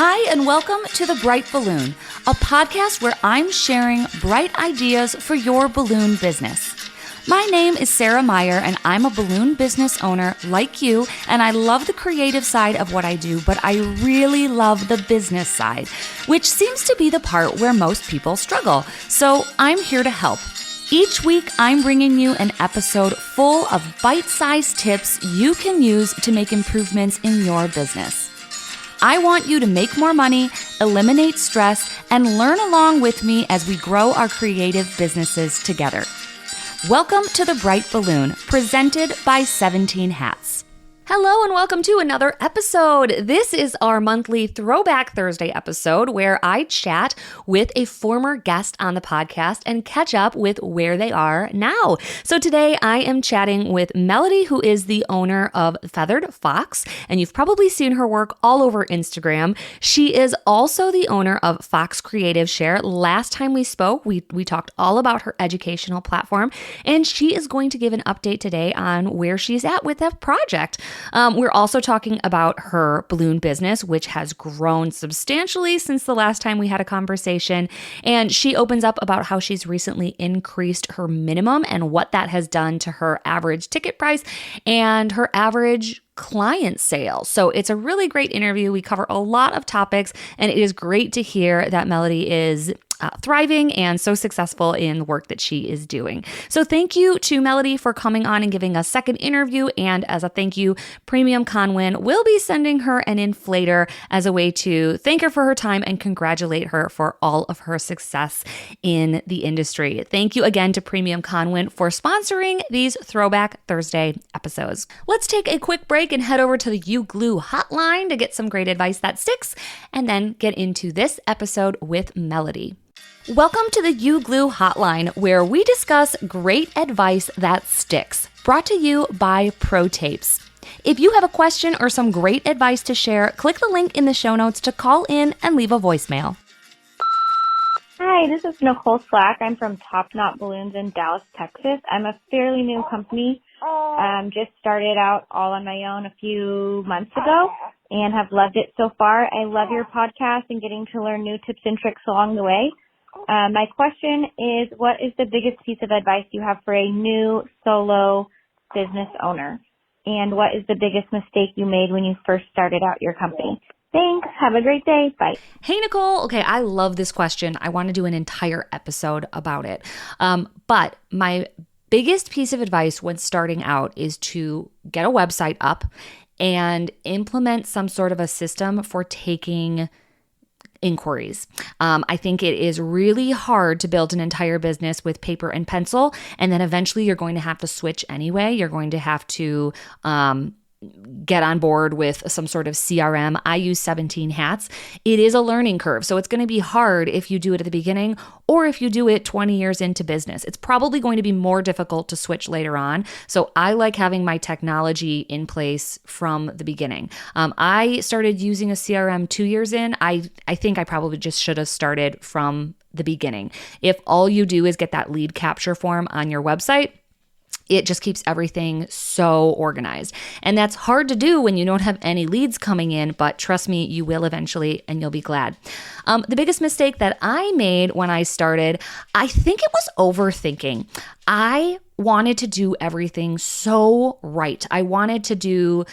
Hi, and welcome to The Bright Balloon, a podcast where I'm sharing bright ideas for your balloon business. My name is Sarah Meyer, and I'm a balloon business owner like you, and I love the creative side of what I do, but I really love the business side, which seems to be the part where most people struggle. So I'm here to help. Each week, I'm bringing you an episode full of bite-sized tips you can use to make improvements in your business. I want you to make more money, eliminate stress, and learn along with me as we grow our creative businesses together. Welcome to The Bright Balloon, presented by 17 Hats. Hello and welcome to another episode. This is our monthly Throwback Thursday episode where I chat with a former guest on the podcast and catch up with where they are now. So today I am chatting with Melody, who is the owner of Feathered Fox, and you've probably seen her work all over Instagram. She is also the owner of Foxx Creative Share. Last time we spoke, we talked all about her educational platform, and she is going to give an update today on where she's at with that project. We're also talking about her balloon business, which has grown substantially since the last time we had a conversation. And she opens up about how she's recently increased her minimum and what that has done to her average ticket price and her average client sales. So it's a really great interview. We cover a lot of topics, and it is great to hear that Melody is thriving and so successful in the work that she is doing. So thank you to Melody for coming on and giving a second interview. And as a thank you, Premium Conwin will be sending her an inflator as a way to thank her for her time and congratulate her for all of her success in the industry. Thank you again to Premium Conwin for sponsoring these Throwback Thursday episodes. Let's take a quick break and head over to the UGlu Hotline to get some great advice that sticks, and then get into this episode with Melody. Welcome to the UGlu Hotline, where we discuss great advice that sticks, brought to you by Pro Tapes. If you have a question or some great advice to share, click the link in the show notes to call in and leave a voicemail. Hi, this is Nicole Slack. I'm from Top Knot Balloons in Dallas, Texas. I'm a fairly new company. Just started out all on my own a few months ago and have loved it so far. I love your podcast and getting to learn new tips and tricks along the way. My question is, what is the biggest piece of advice you have for a new solo business owner? And what is the biggest mistake you made when you first started out your company? Thanks. Have a great day. Bye. Hey, Nicole. Okay, I love this question. I want to do an entire episode about it. But my biggest piece of advice when starting out is to get a website up and implement some sort of a system for taking inquiries. I think it is really hard to build an entire business with paper and pencil, and then eventually you're going to have to switch anyway. You're going to have to get on board with some sort of CRM. I use 17 Hats. It is a learning curve, so it's going to be hard if you do it at the beginning or if you do it 20 years into business. It's probably going to be more difficult to switch later on. So I like having my technology in place from the beginning. I started using a CRM 2 years in. I think I probably just should have started from the beginning. If all you do is get that lead capture form on your website, it just keeps everything so organized. And that's hard to do when you don't have any leads coming in, but trust me, you will eventually, and you'll be glad. The biggest mistake that I made when I started, I think it was overthinking. I wanted to do everything so right. I wanted to do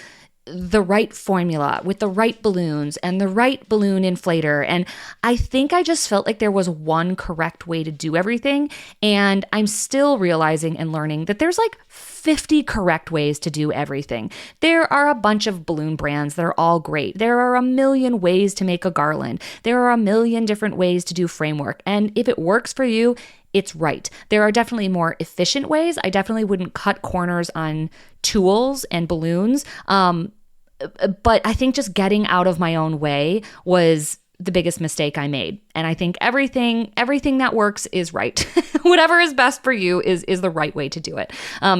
the right formula with the right balloons and the right balloon inflator. And I think I just felt like there was one correct way to do everything. And I'm still realizing and learning that there's like 50 correct ways to do everything. There are a bunch of balloon brands that are all great. There are a million ways to make a garland. There are a million different ways to do framework. And if it works for you, it's right. There are definitely more efficient ways. I definitely wouldn't cut corners on tools and balloons. But I think just getting out of my own way was the biggest mistake I made. And I think everything that works is right. Whatever is best for you is the right way to do it.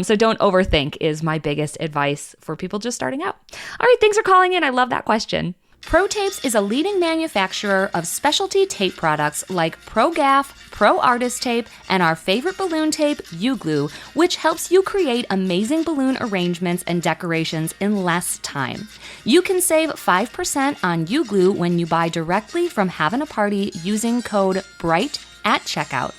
So don't overthink is my biggest advice for people just starting out. All right, thanks for calling in. I love that question. Pro Tapes is a leading manufacturer of specialty tape products like Pro Gaff, Pro Artist Tape, and our favorite balloon tape, UGlu, which helps you create amazing balloon arrangements and decorations in less time. You can save 5% on UGlu when you buy directly from Havin A Party using code BRIGHT at checkout.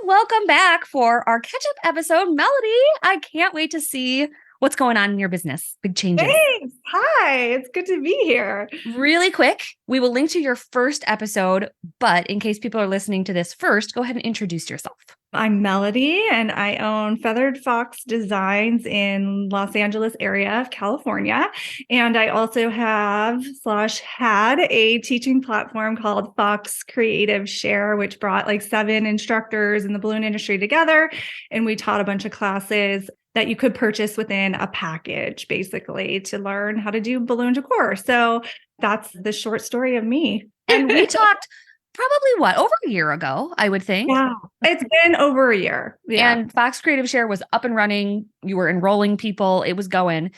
Welcome back for our catch-up episode. Melody, I can't wait to see what's going on in your business. Big changes. Thanks. Hi, it's good to be here. Really quick, we will link to your first episode, but in case people are listening to this first, go ahead and introduce yourself. I'm Melody, and I own Feathered Fox Designs in Los Angeles area of California. And I also have had a teaching platform called Foxx Creative Share, which brought like 7 instructors in the balloon industry together. And we taught a bunch of classes that you could purchase within a package, basically, to learn how to do balloon decor. So that's the short story of me. And we talked probably over a year ago, I would think. Yeah, it's been over a year. Yeah. And Foxx Creative Share was up and running. You were enrolling people. It was going.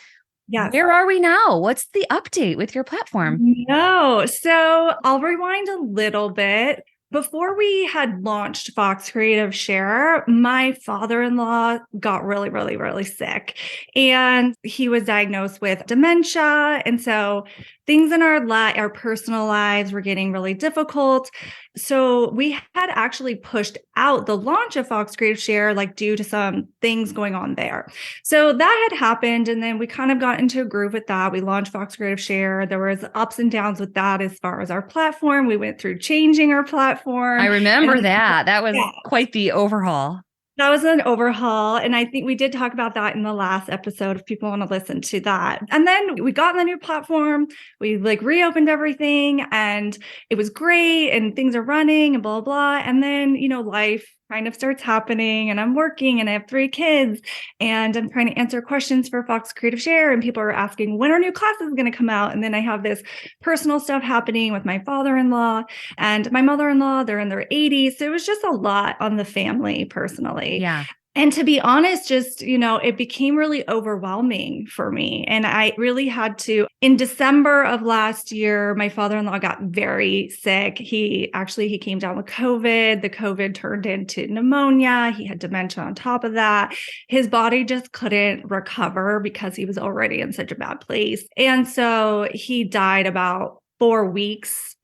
Yes. Where are we now? What's the update with your platform? No. So I'll rewind a little bit. Before we had launched Foxx Creative Share, my father-in-law got really, really, really sick. And he was diagnosed with dementia. And so things in our personal lives were getting really difficult. So we had actually pushed out the launch of Foxx Creative Share, like due to some things going on there. So that had happened. And then we kind of got into a groove with that. We launched Foxx Creative Share. There was ups and downs with that as far as our platform. We went through changing our platform. I remember that. That was quite the overhaul. That was an overhaul. And I think we did talk about that in the last episode if people want to listen to that. And then we got on the new platform. We reopened everything and it was great and things are running and blah, blah. And then, life kind of starts happening and I'm working and I have 3 kids and I'm trying to answer questions for Foxx Creative Share and people are asking when are new classes going to come out. And then I have this personal stuff happening with my father-in-law and my mother-in-law, they're in their 80s. So it was just a lot on the family personally. Yeah. And to be honest, just, it became really overwhelming for me. And I really had to, in December of last year, my father-in-law got very sick. He came down with COVID. The COVID turned into pneumonia. He had dementia on top of that. His body just couldn't recover because he was already in such a bad place. And so he died about 5 weeks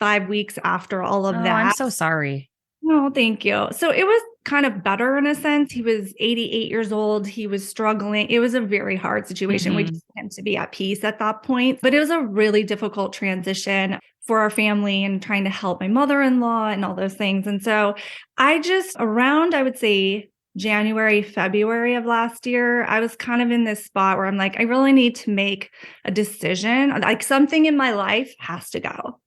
after all of that. I'm so sorry. No, thank you. So it was kind of better in a sense. He was 88 years old. He was struggling. It was a very hard situation. We just had to be at peace at that point. But it was a really difficult transition for our family and trying to help my mother-in-law and all those things. And so I would say, January, February of last year, I was kind of in this spot where I'm like, I really need to make a decision. Like something in my life has to go.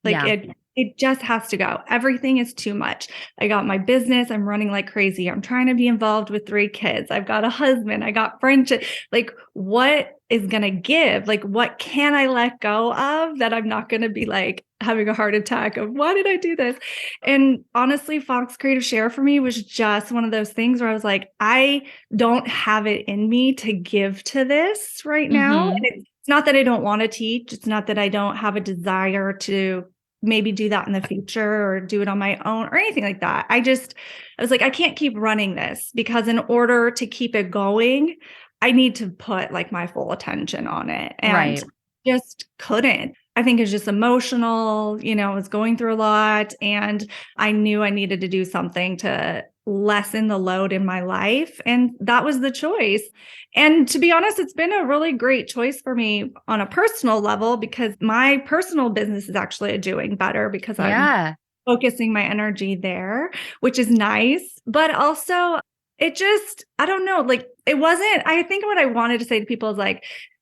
It just has to go. Everything is too much. I got my business. I'm running like crazy. I'm trying to be involved with 3 kids. I've got a husband. I got friendship. What is going to give? What can I let go of that I'm not going to be having a heart attack of why did I do this? And honestly, Foxx Creative Share for me was just one of those things where I was like, I don't have it in me to give to this right now. And it's not that I don't want to teach. It's not that I don't have a desire to maybe do that in the future or do it on my own or anything like that. I was like, I can't keep running this because in order to keep it going, I need to put my full attention on it. And just couldn't. I think it's just emotional, I was going through a lot and I knew I needed to do something to lessen the load in my life. And that was the choice. And to be honest, it's been a really great choice for me on a personal level because my personal business is actually doing better because I'm focusing my energy there, which is nice. But also I don't know, I think what I wanted to say to people is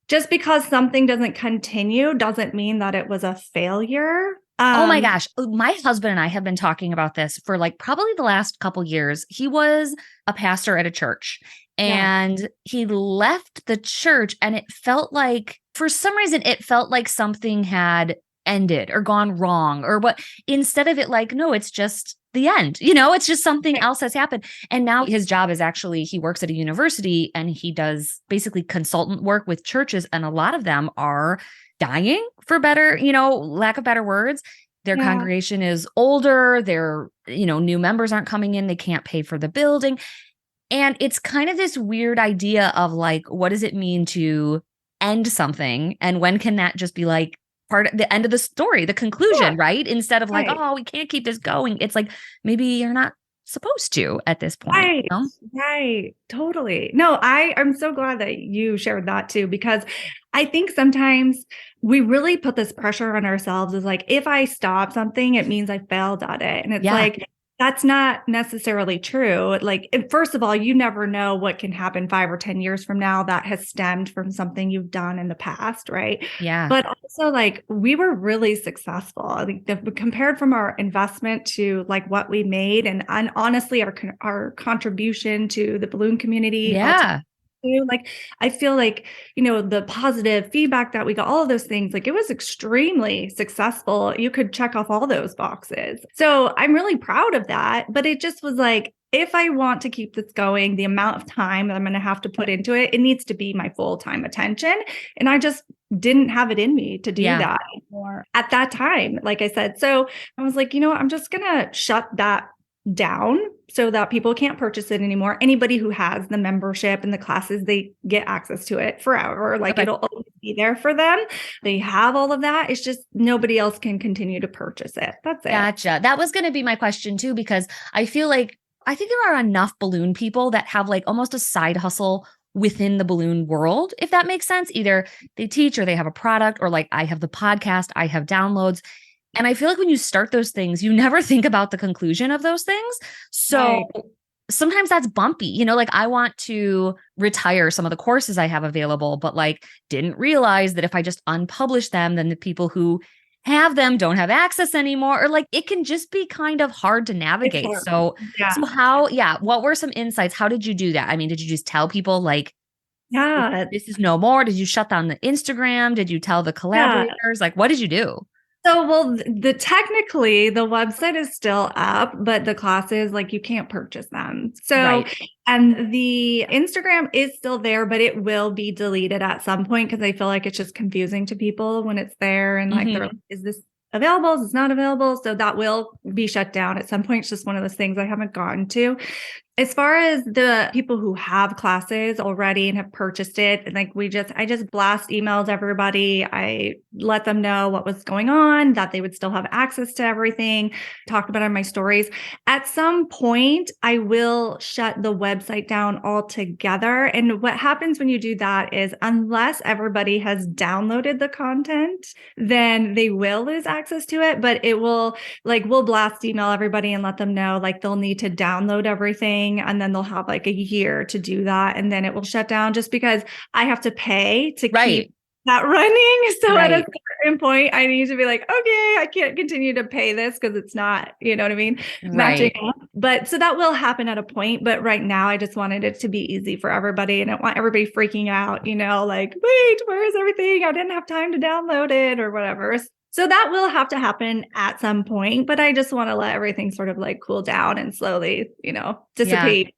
just because something doesn't continue doesn't mean that it was a failure. Oh my gosh. My husband and I have been talking about this for probably the last couple years. He was a pastor at a church and he left the church and it felt for some reason, it felt like something had ended or gone wrong or what, instead of it like, no, it's just the end, it's just something else has happened. And now his job is actually, he works at a university and he does basically consultant work with churches. And a lot of them are dying, for better, lack of better words. Their congregation is older. Their, new members aren't coming in. They can't pay for the building. And it's kind of this weird idea of like, what does it mean to end something? And when can that just be like part of the end of the story, the conclusion, right? Instead of like, oh, we can't keep this going. It's like, maybe you're not supposed to at this point. Right. Totally. No, I'm so glad that you shared that too, because I think sometimes we really put this pressure on ourselves as like, if I stop something, it means I failed at it. And it's like, that's not necessarily true. Like, first of all, you never know what can happen 5 or 10 years from now that has stemmed from something you've done in the past, right? Yeah. But also, like, we were really successful. I think compared from our investment to like what we made, and honestly, our contribution to the balloon community. Yeah. Like, I feel like, the positive feedback that we got, all of those things, like it was extremely successful. You could check off all those boxes. So I'm really proud of that. But it just was like, if I want to keep this going, the amount of time that I'm going to have to put into it, it needs to be my full-time attention. And I just didn't have it in me to do that anymore at that time, like I said. So I was like, I'm just going to shut that down so that people can't purchase it anymore. Anybody who has the membership and the classes, they get access to it forever. Like it'll always be there for them. They have all of that. It's just nobody else can continue to purchase it. That's it. Gotcha. That was going to be my question too, because I think there are enough balloon people that have like almost a side hustle within the balloon world, if that makes sense. Either they teach or they have a product, or like I have the podcast, I have downloads. And I feel like when you start those things, you never think about the conclusion of those things. So sometimes that's bumpy, like I want to retire some of the courses I have available, but like didn't realize that if I just unpublish them, then the people who have them don't have access anymore, or like it can just be kind of hard to navigate. So what were some insights? How did you do that? I mean, did you just tell people like, this is no more? Did you shut down the Instagram? Did you tell the collaborators? Like, what did you do? So, well, technically the website is still up, but the classes, like you can't purchase them. So, and the Instagram is still there, but it will be deleted at some point because I feel like it's just confusing to people when it's there. And like, they're like, is this available? Is this not available? So that will be shut down at some point. It's just one of those things I haven't gotten to. As far as the people who have classes already and have purchased it, like I just blast emailed everybody. I let them know what was going on, that they would still have access to everything, talked about it in my stories. At some point, I will shut the website down altogether. And what happens when you do that is unless everybody has downloaded the content, then they will lose access to it. But it will, like, we'll blast email everybody and let them know, like, they'll need to download everything. And then they'll have like a year to do that. And then it will shut down just because I have to pay to keep that running. So at a certain point, I need to be like, okay, I can't continue to pay this because it's not, you know what I mean? Matching up. But so that will happen at a point. But right now, I just wanted it to be easy for everybody. And I don't want everybody freaking out, like, wait, where is everything? I didn't have time to download it or whatever. So that will have to happen at some point, but I just want to let everything sort of like cool down and slowly, dissipate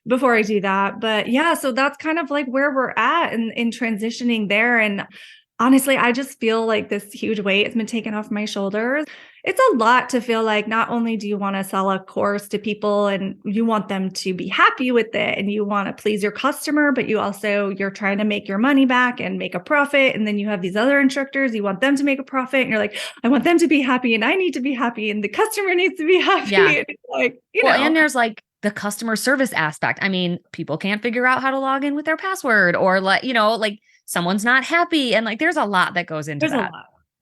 before I do that. But so that's kind of like where we're at in transitioning there. And honestly, I just feel like this huge weight has been taken off my shoulders. It's a lot to feel like not only do you want to sell a course to people and you want them to be happy with it and you want to please your customer, but you're trying to make your money back and make a profit. And then you have these other instructors, you want them to make a profit and you're like, I want them to be happy and I need to be happy and the customer needs to be happy. Yeah. And it's like, and there's like the customer service aspect. I mean, people can't figure out how to log in with their password or like someone's not happy. And like, there's a lot that goes into that.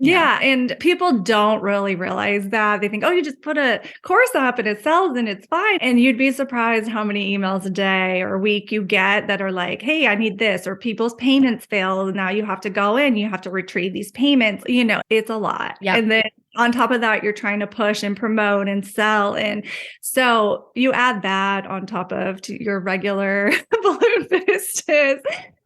Yeah. And people don't really realize that. They think, oh, you just put a course up and it sells and it's fine. And you'd be surprised how many emails a day or a week you get that are like, hey, I need this, or people's payments failed. Now you have to go in, you have to retrieve these payments. It's a lot. Yep. And then on top of that, you're trying to push and promote and sell. And so you add that on top of your regular balloon business.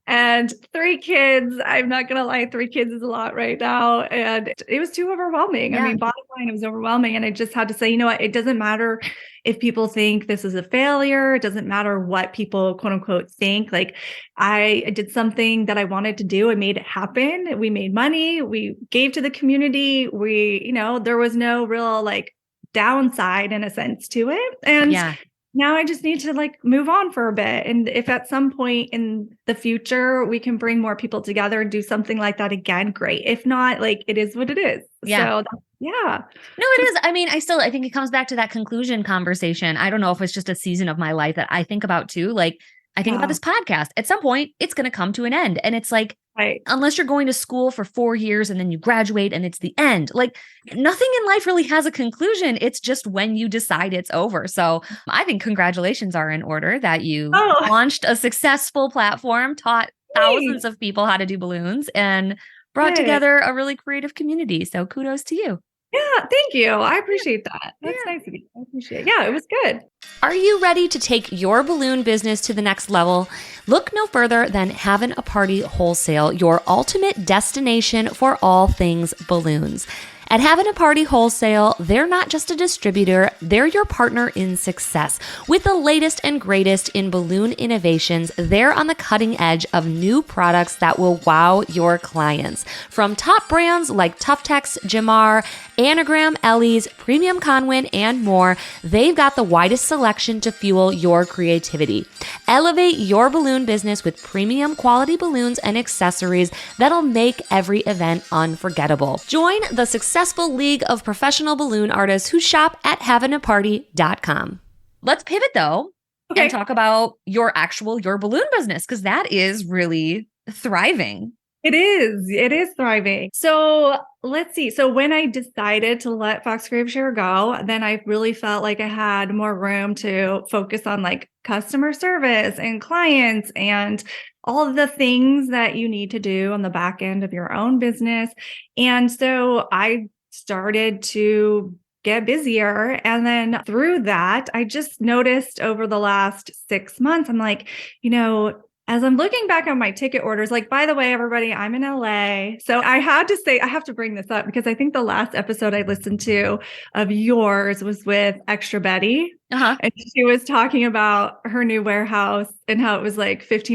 and 3 kids. I'm not going to lie, 3 kids is a lot right now. And it was too overwhelming. I mean, bottom line, it was overwhelming. And I just had to say, you know what? It doesn't matter if people think this is a failure. It doesn't matter what people, quote unquote, think. Like, I did something that I wanted to do. I made it happen. We made money. We gave to the community. There was no real like downside in a sense to it. And now I just need to like move on for a bit. And if at some point in the future we can bring more people together and do something like that again, great. If not, like, it is what it is. Yeah. So yeah. No, it is. I mean, I think it comes back to that conclusion conversation. I don't know if it's just a season of my life that I think about too. Like, I think about this podcast. At some point, it's going to come to an end. And it's like, unless you're going to school for 4 years and then you graduate and it's the end, like, nothing in life really has a conclusion. It's just when you decide it's over. So I think congratulations are in order that you launched a successful platform, taught thousands of people how to do balloons, and brought together a really creative community. So kudos to you. Yeah, thank you. I appreciate that. That's nice of you. I appreciate it. Yeah, it was good. Are you ready to take your balloon business to the next level? Look no further than Havin A Party Wholesale, your ultimate destination for all things balloons. At Havin A Party Wholesale, they're not just a distributor, they're your partner in success. With the latest and greatest in balloon innovations, they're on the cutting edge of new products that will wow your clients. From top brands like Tuftex, Jamar, Anagram, Ellie's, Premium Conwin, and more, they've got the widest selection to fuel your creativity. Elevate your balloon business with premium quality balloons and accessories that'll make every event unforgettable. Join the successful league of professional balloon artists who shop at havinaparty.com. Let's pivot though and talk about your balloon business, because that is really thriving. It is thriving. So let's see. So when I decided to let Foxx Creative Share go, then I really felt like I had more room to focus on like customer service and clients and all of the things that you need to do on the back end of your own business. And so I started to get busier. And then through that, I just noticed over the last 6 months, I'm like, as I'm looking back on my ticket orders, like, by the way, everybody, I'm in LA. So I have to bring this up because I think the last episode I listened to of yours was with Extra Betty. And she was talking about her new warehouse and how it was like $1,500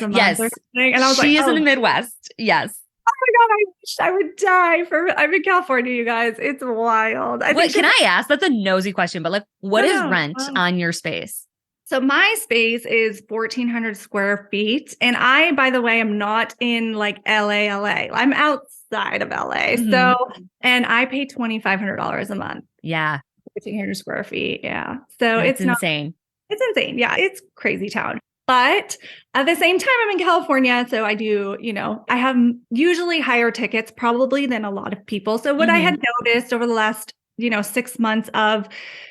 a month or something. And I was she is in the Midwest. Yes. Oh my God, I wish I would die I'm in California, you guys. It's wild. Can I ask? That's a nosy question, but like, what is rent on your space? So my space is 1,400 square feet. And I, by the way, am not in like LA. I'm outside of LA. So, and I pay $2,500 a month. Yeah. 1,400 square feet. Yeah. So it's insane. It's insane. Yeah. It's crazy town. But at the same time, I'm in California. So I do, I have usually higher tickets probably than a lot of people. So what I had noticed over the last 6 months of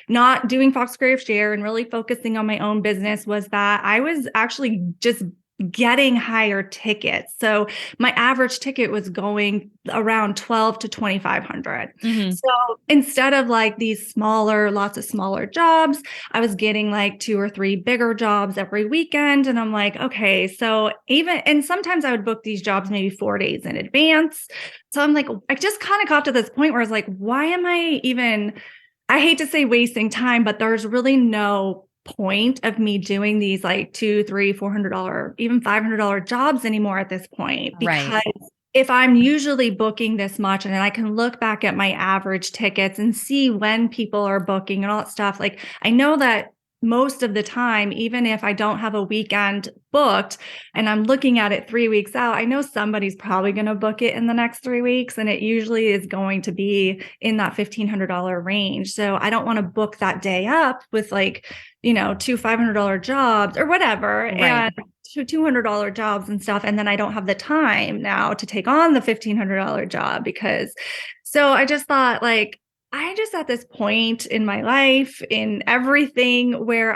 not doing Foxx Creative Share and really focusing on my own business was that I was actually just getting higher tickets. So my average ticket was going around $1,200 to $2,500. So instead of like these lots of smaller jobs, I was getting like 2 or 3 bigger jobs every weekend. And I'm like, okay, so and sometimes I would book these jobs maybe 4 days in advance. So I'm like, I just kind of got to this point where I was like, why am I I hate to say wasting time, but there's really no point of me doing these like $200, $300, $400, even $500 jobs anymore at this point. Because if I'm usually booking this much and then I can look back at my average tickets and see when people are booking and all that stuff, like I know that most of the time, even if I don't have a weekend booked and I'm looking at it 3 weeks out, I know somebody's probably going to book it in the next 3 weeks. And it usually is going to be in that $1,500 range. So I don't want to book that day up with like, 2 $500 jobs or whatever. And $200 jobs and stuff. And then I don't have the time now to take on the $1,500 job so I just thought like, I just at this point in my life, in everything where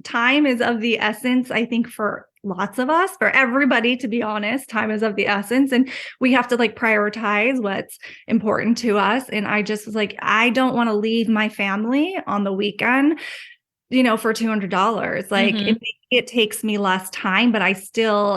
time is of the essence, I think for lots of us, for everybody, to be honest, time is of the essence. And we have to like prioritize what's important to us. And I just was like, I don't want to leave my family on the weekend, for $200. Like it takes me less time, but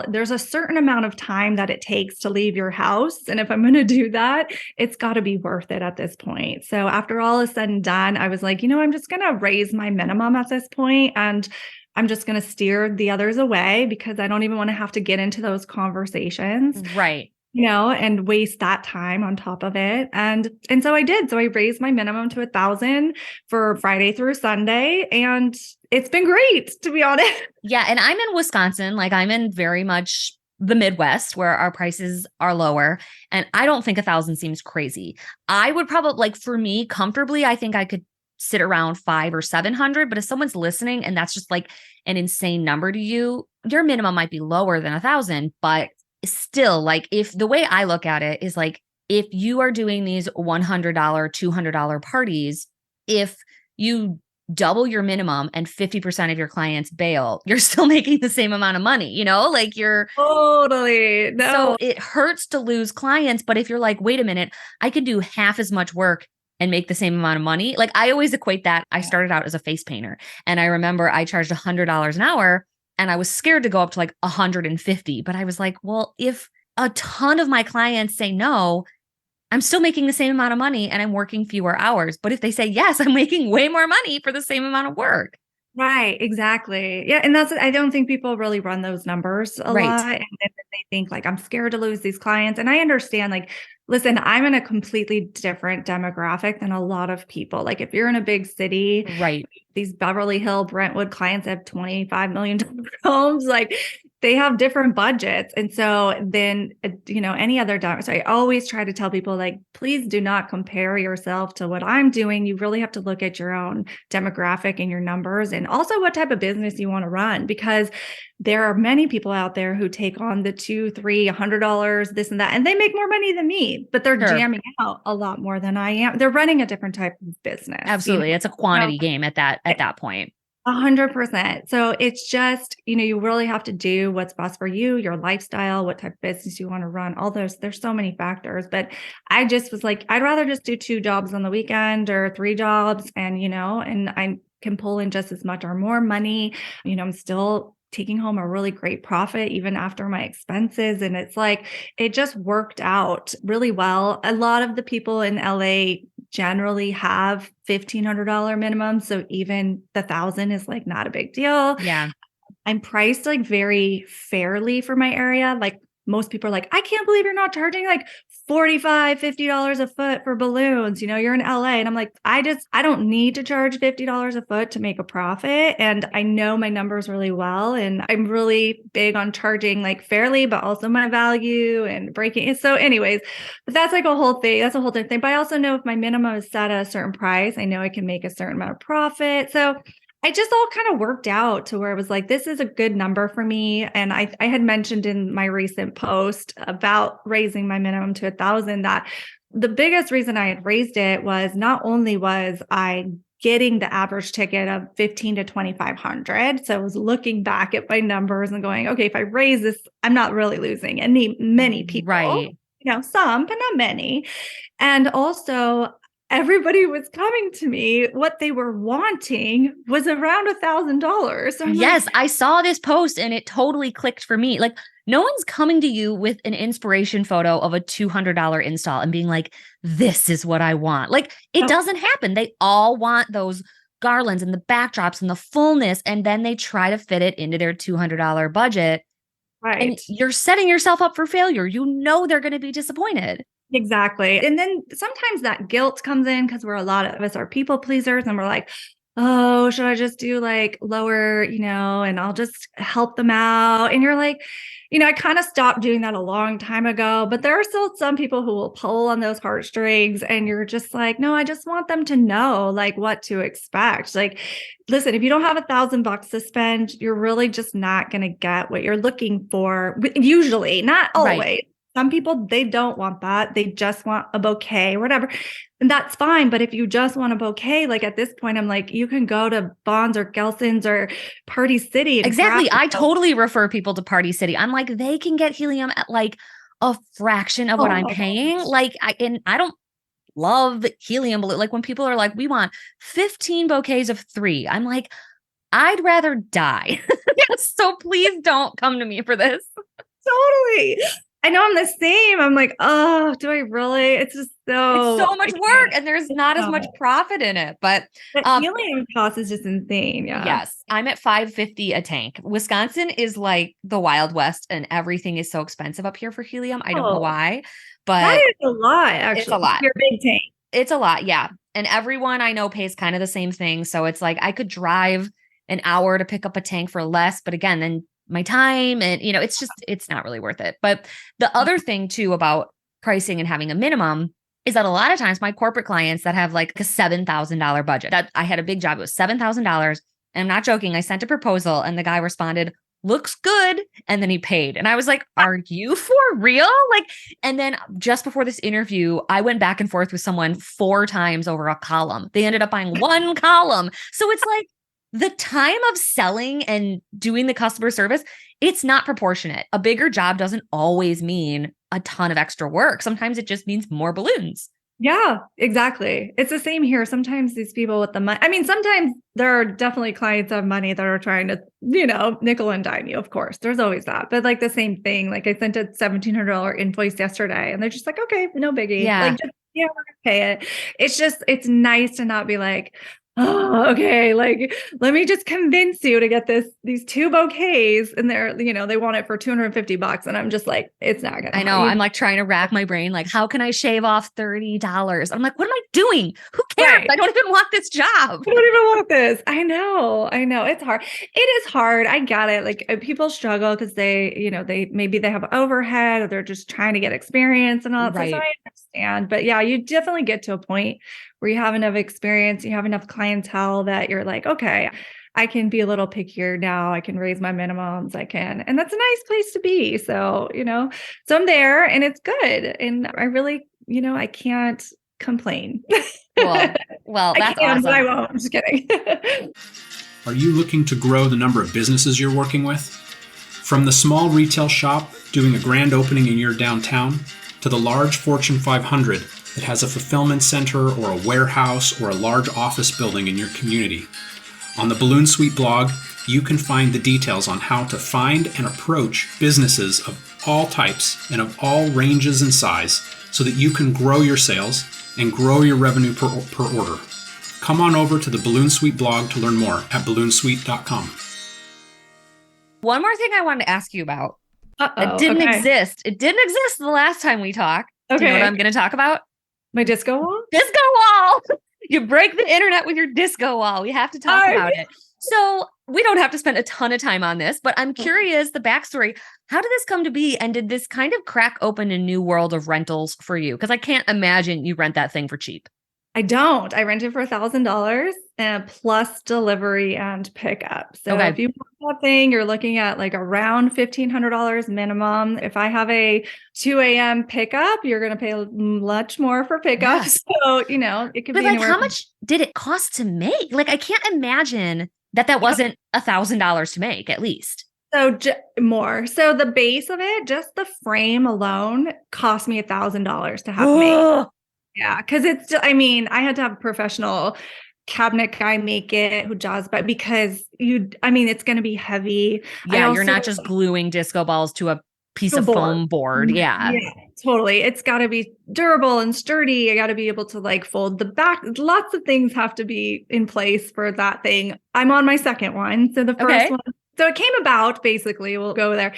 there's a certain amount of time that it takes to leave your house. And if I'm going to do that, it's got to be worth it at this point. So after all is said and done, I was like, I'm just going to raise my minimum at this point, and I'm just going to steer the others away because I don't even want to have to get into those conversations. Right. And waste that time on top of it. And so I did. So I raised my minimum to 1,000 for Friday through Sunday. And it's been great, to be honest. Yeah. And I'm in Wisconsin. Like, I'm in very much the Midwest where our prices are lower. And I don't think 1,000 seems crazy. I would probably, like, for me, comfortably, I think I could sit around 500 or 700. But if someone's listening and that's just like an insane number to you, your minimum might be lower than 1,000, but still, like, if the way I look at it is like, if you are doing these $100, $200 parties, if you double your minimum and 50% of your clients bail, you're still making the same amount of money, like you're totally. No. So it hurts to lose clients. But if you're like, wait a minute, I could do half as much work and make the same amount of money. Like, I always equate that. I started out as a face painter, and I remember I charged $100 an hour. And I was scared to go up to like 150, but I was like, well, if a ton of my clients say no, I'm still making the same amount of money and I'm working fewer hours. But if they say yes, I'm making way more money for the same amount of work. Right, exactly. Yeah. And I don't think people really run those numbers a lot. And then they think like, I'm scared to lose these clients. And I understand, like, listen, I'm in a completely different demographic than a lot of people. Like, if you're in a big city, right, these Beverly Hill, Brentwood clients have $25 million homes. Like, they have different budgets. And so then, any other, so I always try to tell people, like, please do not compare yourself to what I'm doing. You really have to look at your own demographic and your numbers, and also what type of business you want to run, because there are many people out there who take on the $200, $300, $100, this and that, and they make more money than me, but they're jamming out a lot more than I am. They're running a different type of business. Absolutely. It's a quantity game at that point. 100%. So it's just, you really have to do what's best for you, your lifestyle, what type of business you want to run, all those. There's so many factors, but I just was like, I'd rather just do 2 jobs on the weekend or 3 jobs, and, and I can pull in just as much or more money. I'm still taking home a really great profit even after my expenses. And it's like, it just worked out really well. A lot of the people in LA generally have $1,500 minimum. So even the 1,000 is like not a big deal. Yeah. I'm priced like very fairly for my area. Like, most people are like, I can't believe you're not charging like $45, $50 a foot for balloons. You're in LA. And I'm like, I don't need to charge $50 a foot to make a profit. And I know my numbers really well. And I'm really big on charging like fairly, but also my value and breaking it. So anyways, but that's like a whole thing. That's a whole different thing. But I also know if my minimum is set at a certain price, I know I can make a certain amount of profit. So I just all kind of worked out to where it was like, this is a good number for me. And I had mentioned in my recent post about raising my minimum to 1,000 that the biggest reason I had raised it was not only was I getting the average ticket of $1,500 to $2,500. So I was looking back at my numbers and going, okay, if I raise this, I'm not really losing many people, right? Some, but not many. And also, everybody was coming to me. What they were wanting was around $1,000. So yes, I saw this post and it totally clicked for me. Like, no one's coming to you with an inspiration photo of a $200 install and being like, this is what I want. Like, it doesn't happen. They all want those garlands and the backdrops and the fullness. And then they try to fit it into their $200 budget. Right. And you're setting yourself up for failure. They're going to be disappointed. Exactly. And then sometimes that guilt comes in because a lot of us are people pleasers, and we're like, oh, should I just do like lower, and I'll just help them out. And you're like, I kind of stopped doing that a long time ago, but there are still some people who will pull on those heartstrings, and you're just like, no, I just want them to know like what to expect. Like, listen, if you don't have $1,000 to spend, you're really just not going to get what you're looking for. Usually, not always. Right. Some people, they don't want that. They just want a bouquet, whatever. And that's fine. But if you just want a bouquet, like at this point, I'm like, you can go to Bonds or Gelson's or Party City. Exactly. I totally refer people to Party City. I'm like, they can get helium at like a fraction of what I'm paying. Like, I don't love helium balloon. Like, when people are like, we want 15 bouquets of 3. I'm like, I'd rather die. So please don't come to me for this. Totally. I know I'm the same. I'm like, oh, do I really? It's just It's so much work and there's not as much profit in it. But the helium cost is just insane. Yeah. Yes. I'm at $5.50 a tank. Wisconsin is like the Wild West and everything is so expensive up here for helium. I don't know why, but that is a lot, actually. It's a lot. Your big tank. It's a lot. Yeah. And everyone I know pays kind of the same thing. So it's like I could drive an hour to pick up a tank for less. But again, then my time and, it's not really worth it. But the other thing too about pricing and having a minimum is that a lot of times my corporate clients that have like a $7,000 budget, that I had a big job, it was $7,000. And I'm not joking. I sent a proposal and the guy responded, looks good. And then he paid. And I was like, are you for real? And then just before this interview, I went back and forth with someone 4 times over a column. They ended up buying 1 column. So it's like the time of selling and doing the customer service, it's not proportionate. A bigger job doesn't always mean a ton of extra work. Sometimes it just means more balloons. Yeah, exactly. It's the same here. Sometimes these people with the money, I mean, sometimes there are definitely clients of money that are trying to, nickel and dime you, of course. There's always that. But like the same thing, like I sent a $1,700 invoice yesterday and they're just like, okay, no biggie. Yeah. Like, we're going to pay it. It's nice to not be like, oh, okay. Like, let me just convince you to get these 2 bouquets and they're, they want it for $250. And I'm just like, it's not going to I know. I'm like trying to rack my brain. Like, how can I shave off $30? I'm like, what am I doing? Who cares? Right. I don't even want this job. I don't even want this. I know. It's hard. It is hard. I get it. Like people struggle because they maybe they have overhead or they're just trying to get experience and all that. Right. So I understand. But yeah, you definitely get to a point where you have enough experience, you have enough clientele that you're like, okay, I can be a little pickier now. I can raise my minimums. And that's a nice place to be. So, so I'm there and it's good. And I really, I can't complain. Well, that's awesome. But I won't. I'm just kidding. Are you looking to grow the number of businesses you're working with? From the small retail shop doing a grand opening in your downtown to the large Fortune 500 that has a fulfillment center or a warehouse or a large office building in your community. On the Balloon Suite blog, you can find the details on how to find and approach businesses of all types and of all ranges and size so that you can grow your sales and grow your revenue per order. Come on over to the Balloon Suite blog to learn more at balloonsuite.com. One more thing I wanted to ask you about. It didn't exist. It didn't exist the last time we talked. Okay. Do you know what I'm going to talk about? My disco wall? Disco wall! You break the internet with your disco wall. We have to talk about it. So we don't have to spend a ton of time on this, but I'm curious, the backstory. How did this come to be? And did this kind of crack open a new world of rentals for you? Because I can't imagine you rent that thing for cheap. I don't. I rent it for $1,000 plus delivery and pickup. So if you want that thing, you're looking at like around $1,500 minimum. If I have a 2 a.m. pickup, you're going to pay much more for pickup. Yeah. So, it could be anywhere. How much did it cost to make? Like, I can't imagine that wasn't $1,000 to make at least. So more. So the base of it, just the frame alone cost me $1,000 to have made. Yeah, because I had to have a professional cabinet guy make it who does, but because it's going to be heavy. Yeah, you're not just gluing disco balls to a piece of foam board. Yeah, totally. It's got to be durable and sturdy. I got to be able to like fold the back. Lots of things have to be in place for that thing. I'm on my second one. So the first one. So it came about, basically, we'll go there.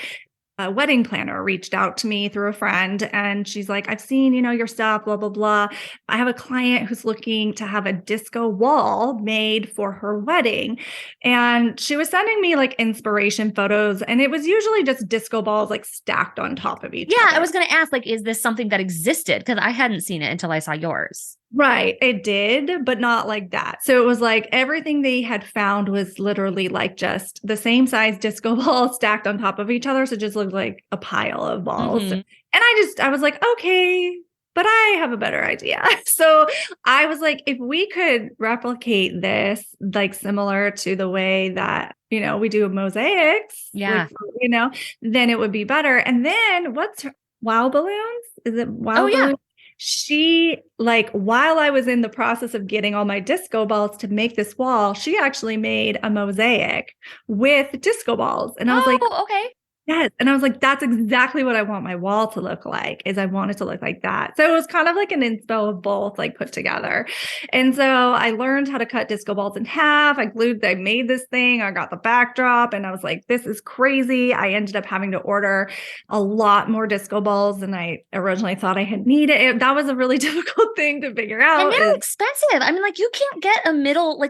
A wedding planner reached out to me through a friend and she's like, I've seen, your stuff, blah, blah, blah. I have a client who's looking to have a disco wall made for her wedding. And she was sending me like inspiration photos and it was usually just disco balls like stacked on top of each other. Yeah, I was going to ask, like, is this something that existed? Because I hadn't seen it until I saw yours. Right. It did, but not like that. So it was like everything they had found was literally like just the same size disco balls stacked on top of each other. So it just looked like a pile of balls. Mm-hmm. And I was like, okay, but I have a better idea. So I was like, if we could replicate this, like similar to the way that, we do mosaics, then it would be better. And then what's Wow Balloons? Is it Wow Balloons? she, like, while I was in the process of getting all my disco balls to make this wall, she actually made a mosaic with disco balls. And I was like, okay. yes. And I was like, that's exactly what I want my wall to look like, is I want it to look like that. So it was kind of like an inspo of both, like, put together. And so I learned how to cut disco balls in half. I made this thing. I got the backdrop and I was like, this is crazy. I ended up having to order a lot more disco balls than I originally thought I had needed. That was a really difficult thing to figure out. And they're expensive. I mean, like, you can't get a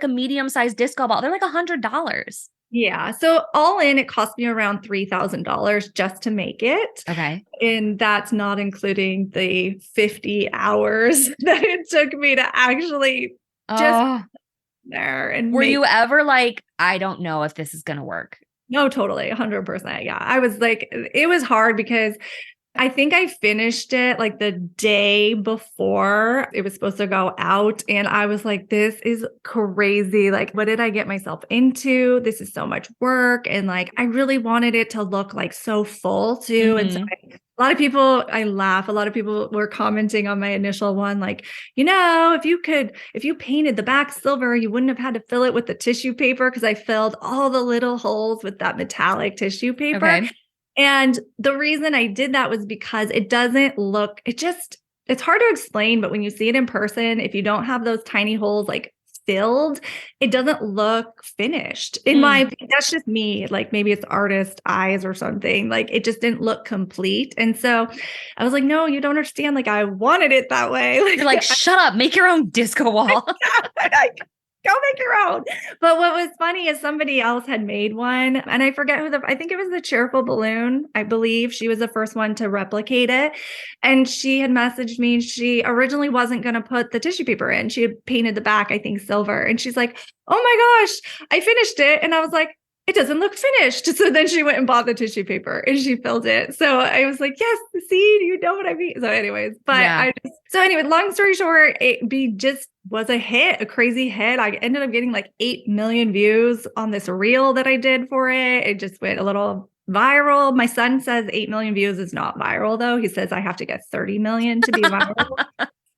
medium-sized disco ball. They're like $100. Yeah. So all in, it cost me around $3,000 just to make it. Okay. And that's not including the 50 hours that it took me to actually just there. And were you ever like, I don't know if this is going to work? No, totally. 100%. Yeah. I was like, it was hard because I think I finished it like the day before it was supposed to go out. And I was like, this is crazy. Like, what did I get myself into? This is so much work. And like, I really wanted it to look like so full too. And so a lot of people, I laugh. A lot of people were commenting on my initial one, like, if you painted the back silver, you wouldn't have had to fill it with the tissue paper, because I filled all the little holes with that metallic tissue paper. Okay. And the reason I did that was because it's hard to explain, but when you see it in person, if you don't have those tiny holes like filled, it doesn't look finished. In my opinion, that's just me. Like, maybe it's artist eyes or something. Like, it just didn't look complete. And so I was like, no, you don't understand. Like, I wanted it that way. Like, you're like, shut up, make your own disco wall. Go make your own. But what was funny is somebody else had made one, and I forget I think it was the Cheerful Balloon. I believe she was the first one to replicate it. And she had messaged me. She originally wasn't going to put the tissue paper in. She had painted the back, I think, silver. And she's like, oh my gosh, I finished it. And I was like, it doesn't look finished. So then she went and bought the tissue paper and she filled it. So I was like, yes, see, you know what I mean? So anyways, long story short, just was a hit, a crazy hit. I ended up getting like 8 million views on this reel that I did for it. It just went a little viral. My son says 8 million views is not viral though. He says I have to get 30 million to be viral.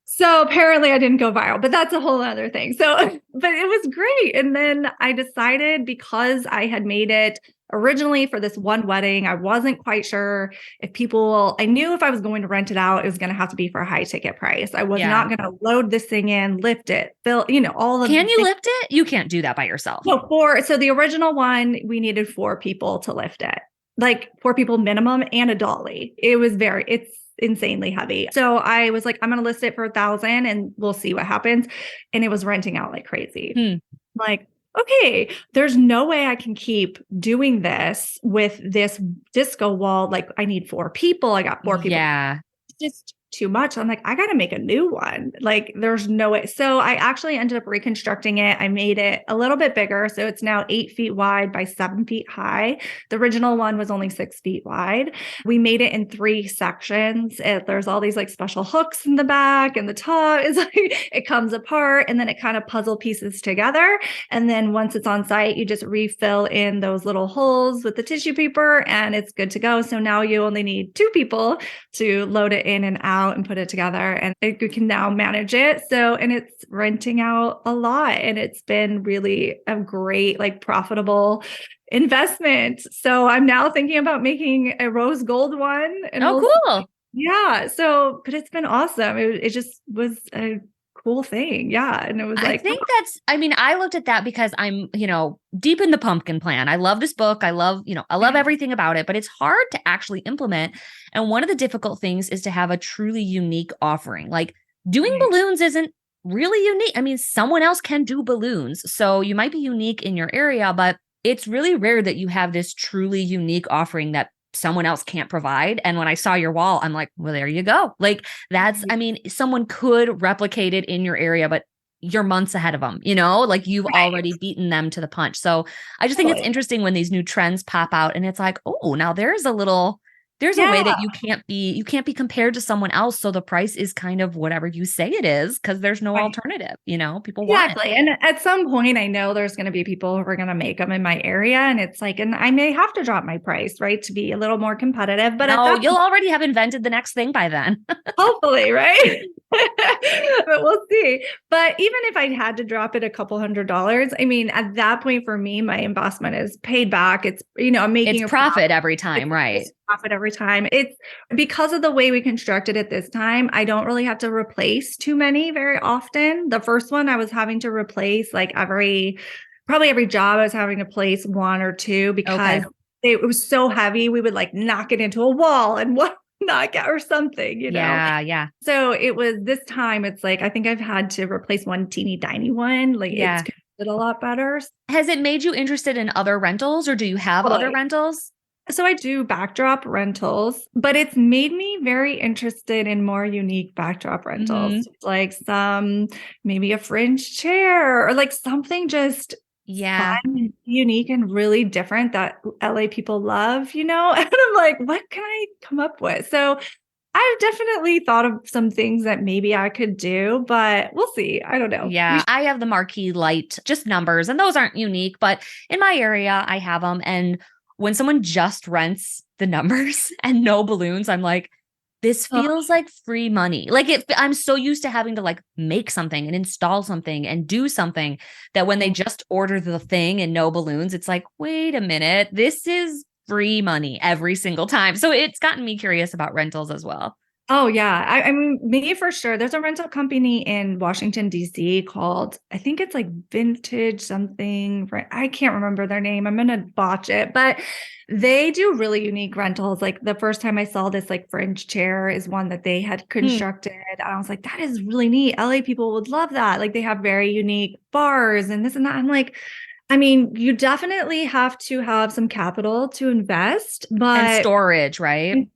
So apparently I didn't go viral, but that's a whole other thing. So, but it was great. And then I decided, because I had made it originally for this one wedding, I wasn't quite sure if I knew if I was going to rent it out, it was going to have to be for a high ticket price. I was not going to load this thing in, lift it, fill, all of Can you lift it? You can't do that by yourself. So the original one, we needed 4 people to lift it, like 4 people minimum and a dolly. It's insanely heavy. So I was like, I'm going to list it for 1,000 and we'll see what happens. And it was renting out like crazy. Like, okay, there's no way I can keep doing this with this disco wall. Like, I need 4 people. I got 4 people. Yeah. It's just too much. I'm like, I got to make a new one. Like, there's no way. So I actually ended up reconstructing it. I made it a little bit bigger. So it's now 8 feet wide by 7 feet high. The original one was only 6 feet wide. We made it in 3 sections. There's all these like special hooks in the back and the top. It's like, it comes apart and then it kind of puzzle pieces together. And then once it's on site, you just refill in those little holes with the tissue paper and it's good to go. So now you only need 2 people to load it in and out and put it together, and you can now manage it. So, and it's renting out a lot, and it's been really a great, like, profitable investment. So I'm now thinking about making a rose gold one. And cool. Yeah. So, but it's been awesome. It just was a cool thing. Yeah. And it was like, I looked at that because I'm, deep in the pumpkin plan. I love this book. I love everything about it, but it's hard to actually implement. And one of the difficult things is to have a truly unique offering. Like, doing balloons isn't really unique. I mean, someone else can do balloons. So you might be unique in your area, but it's really rare that you have this truly unique offering that someone else can't provide. And when I saw your wall, I'm like, well, there you go. Like, someone could replicate it in your area, but you're months ahead of them, like you've already beaten them to the punch. So I just think it's interesting when these new trends pop out and it's like, oh, now there's a little there's a way that you can't be compared to someone else. So the price is kind of whatever you say it is, because there's no alternative, people want it. And at some point I know there's going to be people who are going to make them in my area. And it's like, and I may have to drop my price, right, to be a little more competitive, but you'll already have invented the next thing by then. Hopefully, right? But we'll see. But even if I had to drop it a couple $100s, I mean, at that point for me, my investment is paid back. It's, I'm making a profit every time, right? Profit every time. It's because of the way we constructed it this time. I don't really have to replace too many very often. The first one I was having to replace like probably every job I was having to place one or two because it was so heavy. We would like knock it into a wall and not get or something, Yeah. So it was this time. It's like I think I've had to replace one teeny tiny one. Like it's a lot better. Has it made you interested in other rentals, or do you have other rentals? So I do backdrop rentals, but it's made me very interested in more unique backdrop rentals, like maybe a fringe chair or like something just fun and unique and really different that LA people love, And I'm like, what can I come up with? So I've definitely thought of some things that maybe I could do, but we'll see. I don't know. Yeah. I have the marquee light, just numbers, and those aren't unique, but in my area, I have them. And when someone just rents the numbers and no balloons, I'm like, this feels like free money. Like I'm so used to having to like make something and install something and do something that when they just order the thing and no balloons, it's like, wait a minute, this is free money every single time. So it's gotten me curious about rentals as well. Oh, yeah. I mean, me for sure. There's a rental company in Washington, D.C. called, I think it's like Vintage something. Right? I can't remember their name. I'm going to botch it. But they do really unique rentals. Like the first time I saw this like fringe chair is one that they had constructed. And I was like, that is really neat. LA people would love that. Like they have very unique bars and this and that. I'm like, I mean, you definitely have to have some capital to invest, and storage, right?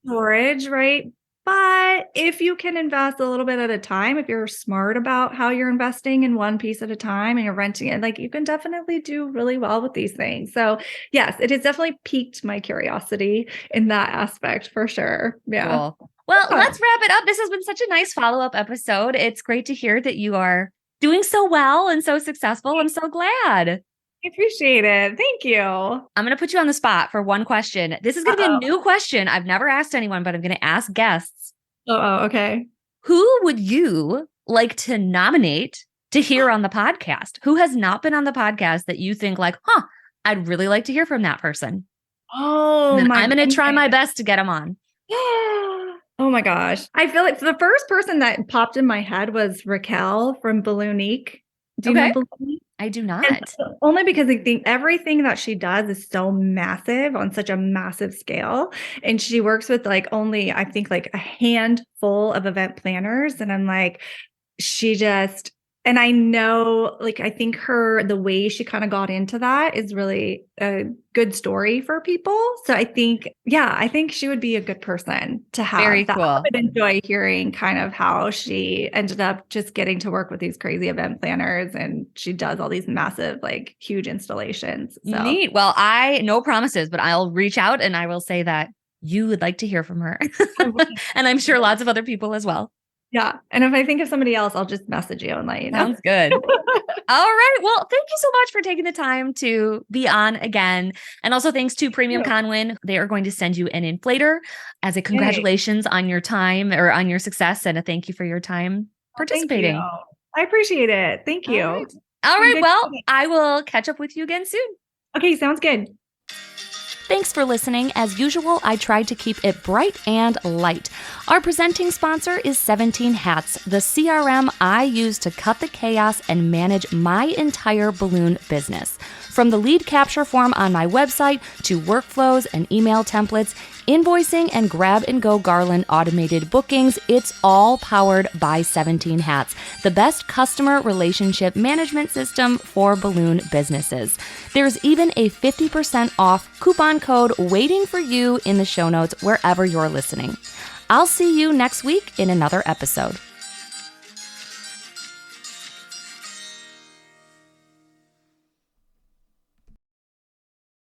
But if you can invest a little bit at a time, if you're smart about how you're investing in one piece at a time and you're renting it, like you can definitely do really well with these things. So yes, it has definitely piqued my curiosity in that aspect for sure. Yeah. Cool. Well, let's wrap it up. This has been such a nice follow-up episode. It's great to hear that you are doing so well and so successful. I'm so glad. I appreciate it. Thank you. I'm going to put you on the spot for one question. This is going to be a new question. I've never asked anyone, but I'm going to ask guests. Okay. Who would you like to nominate to hear on the podcast? Who has not been on the podcast that you think like, I'd really like to hear from that person? Oh, I'm going to try my best to get them on. Oh my gosh. I feel like the first person that popped in my head was Raquel from Balloonique. Do you know Balloonique? I do not. And only because I think everything that she does is so massive on such a massive scale. And she works with like only, I think like a handful of event planners. And I'm like, and I know, like, I think the way she kind of got into that is really a good story for people. So I think she would be a good person to have. Very cool. I would enjoy hearing kind of how she ended up just getting to work with these crazy event planners, and she does all these massive, like huge installations. So. Neat. Well, no promises, but I'll reach out and I will say that you would like to hear from her. And I'm sure lots of other people as well. Yeah. And if I think of somebody else, I'll just message you and let you know. Sounds good. All right. Well, thank you so much for taking the time to be on again. And also thanks to Premium Conwin. They are going to send you an inflator as a congratulations on your time or on your success, and a thank you for your time participating. I appreciate it. Thank you. All right. Well, I will catch up with you again soon. Okay. Sounds good. Thanks for listening. As usual, I tried to keep it bright and light. Our presenting sponsor is 17 Hats, the CRM I use to cut the chaos and manage my entire balloon business. From the lead capture form on my website to workflows and email templates, invoicing and grab-and-go garland automated bookings, it's all powered by 17 Hats, the best customer relationship management system for balloon businesses. There's even a 50% off coupon code waiting for you in the show notes wherever you're listening. I'll see you next week in another episode.